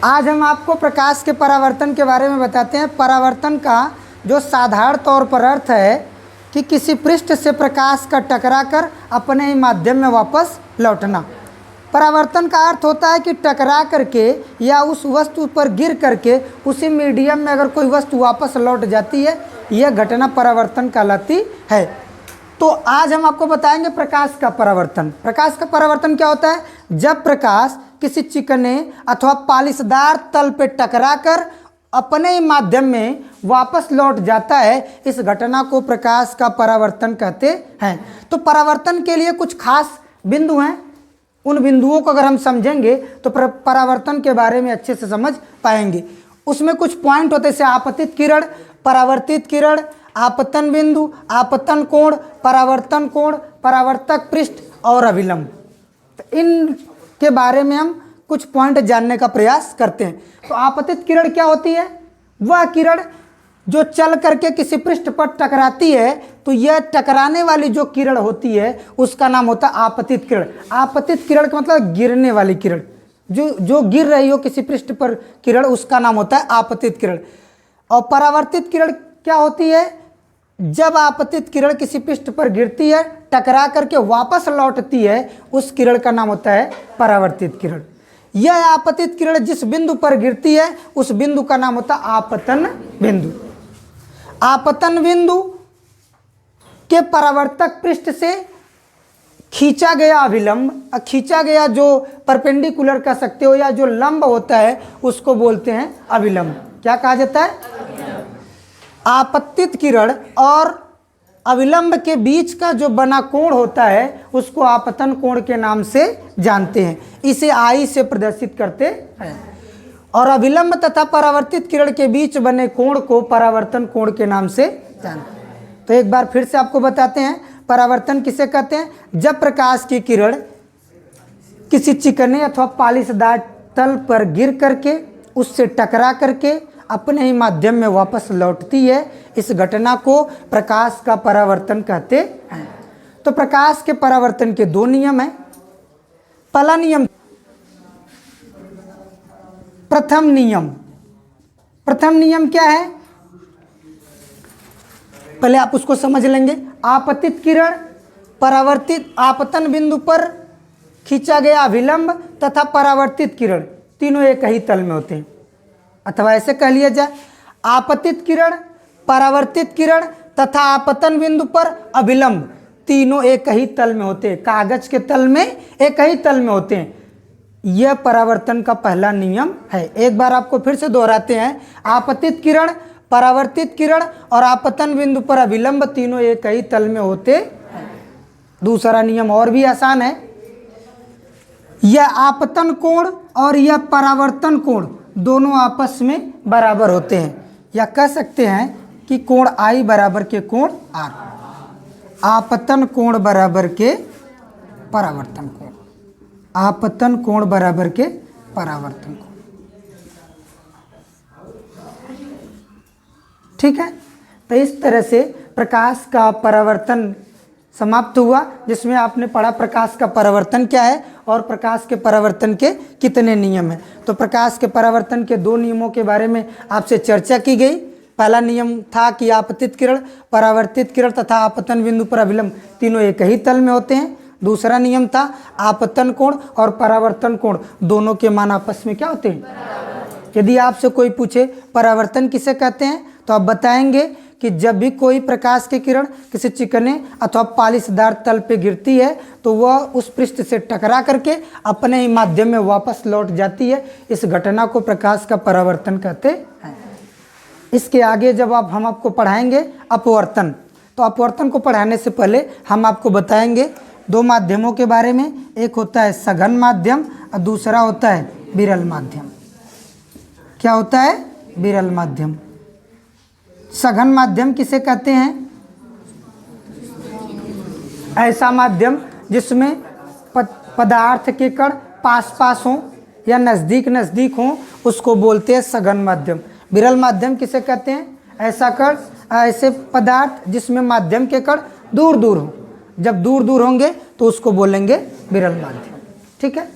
आज हम आपको प्रकाश के परावर्तन के बारे में बताते हैं। परावर्तन का जो साधारण तौर पर अर्थ है कि किसी पृष्ठ से प्रकाश का टकराकर अपने ही माध्यम में वापस लौटना। परावर्तन का अर्थ होता है कि टकरा करके या उस वस्तु पर गिर करके उसी मीडियम में अगर कोई वस्तु वापस लौट जाती है, यह घटना परावर्तन कहलाती है। तो आज हम आपको बताएंगे प्रकाश का परावर्तन। प्रकाश का परावर्तन क्या होता है? जब प्रकाश किसी चिकने अथवा पालिशदार तल पे टकराकर अपने ही माध्यम में वापस लौट जाता है, इस घटना को प्रकाश का परावर्तन कहते हैं। तो परावर्तन के लिए कुछ खास बिंदु हैं। उन बिंदुओं को अगर हम समझेंगे तो परावर्तन के बारे में अच्छे से समझ पाएंगे। उसमें कुछ पॉइंट होते हैं, जैसे आपतित किरण, परावर्तित किरण, आपतन बिंदु, आपतन कोण, परावर्तन कोण, परावर्तक पृष्ठ और अभिलंब। तो इन के बारे में हम कुछ पॉइंट जानने का प्रयास करते हैं। तो आपतित किरण क्या होती है? वह किरण जो चल करके किसी पृष्ठ पर टकराती है, तो यह टकराने वाली जो किरण होती है उसका नाम होता है आपतित किरण। आपतित किरण का मतलब गिरने वाली किरण, जो गिर रही हो किसी पृष्ठ पर किरण, उसका नाम होता है आपतित किरण। और परावर्तित किरण क्या होती है? जब आपतित किरण किसी पृष्ठ पर गिरती है, टकरा करके वापस लौटती है, उस किरण का नाम होता है परावर्तित किरण। यह आपतित किरण जिस बिंदु पर गिरती है उस बिंदु का नाम होता है आपतन बिंदु। आपतन बिंदु के परावर्तक पृष्ठ से खींचा गया अभिलंब, खींचा गया जो परपेंडिकुलर कह सकते हो या जो लंब होता है उसको बोलते हैं अभिलंब। क्या कहा जाता है? आपतित किरण और अविलंब के बीच का जो बना कोण होता है उसको आपतन कोण के नाम से जानते हैं। इसे आई से प्रदर्शित करते हैं। और अविलंब तथा परावर्तित किरण के बीच बने कोण को परावर्तन कोण के नाम से जानते हैं। तो एक बार फिर से आपको बताते हैं परावर्तन किसे कहते हैं। जब प्रकाश की किरण किसी चिकने अथवा पालिशदार तल पर गिर करके उससे टकरा करके अपने ही माध्यम में वापस लौटती है, इस घटना को प्रकाश का परावर्तन कहते हैं। तो प्रकाश के परावर्तन के दो नियम हैं। पहला नियम, प्रथम नियम क्या है? पहले आप उसको समझ लेंगे। आपतित किरण, परावर्तित आपतन बिंदु पर खींचा गया अभिलंब तथा परावर्तित किरण, तीनों एक ही तल में होते हैं। अथवा ऐसे कह लिया जाए, आपतित किरण, परावर्तित किरण तथा आपतन बिंदु पर अभिलंब, तीनों एक ही तल में होते हैं। कागज के तल में एक ही तल में होते हैं। यह परावर्तन का पहला नियम है। एक बार आपको फिर से दोहराते हैं। आपतित किरण, परावर्तित किरण और आपतन बिंदु पर अभिलंब, तीनों एक ही तल में होते हैं। दूसरा नियम और भी आसान है। यह आपतन कोण और यह परावर्तन कोण दोनों आपस में बराबर होते हैं, या कह सकते हैं कि कोण आई बराबर के कोण आर। आपतन कोण बराबर के परावर्तन कोण, आपतन कोण बराबर के परावर्तन कोण। ठीक है। तो इस तरह से प्रकाश का परावर्तन समाप्त हुआ, जिसमें आपने पढ़ा प्रकाश का परावर्तन क्या है और प्रकाश के परावर्तन के कितने नियम हैं। तो प्रकाश के परावर्तन के दो नियमों के बारे में आपसे चर्चा की गई। पहला नियम था कि आपतित किरण, परावर्तित किरण तथा आपतन बिंदु पर अभिलंब, तीनों एक ही तल में होते हैं। दूसरा नियम था आपतन कोण और परावर्तन कोण, दोनों के मान आपस में क्या होते हैं। यदि आपसे कोई पूछे परावर्तन किसे कहते हैं, तो आप बताएंगे कि जब भी कोई प्रकाश की किरण किसी चिकने अथवा पालिशदार तल पे गिरती है तो वह उस पृष्ठ से टकरा करके अपने ही माध्यम में वापस लौट जाती है, इस घटना को प्रकाश का परावर्तन कहते हैं। इसके आगे जब हम आपको पढ़ाएंगे अपवर्तन, तो अपवर्तन को पढ़ाने से पहले हम आपको बताएंगे दो माध्यमों के बारे में। एक होता है सघन माध्यम और दूसरा होता है विरल माध्यम। क्या होता है? विरल माध्यम। सघन माध्यम किसे कहते हैं? ऐसा माध्यम जिसमें पदार्थ के कण पास पास हों या नज़दीक नज़दीक हों, उसको बोलते हैं सघन माध्यम। विरल माध्यम किसे कहते हैं? ऐसा कण, ऐसे पदार्थ जिसमें माध्यम के कण दूर दूर हों। जब दूर दूर होंगे तो उसको बोलेंगे विरल माध्यम। ठीक है।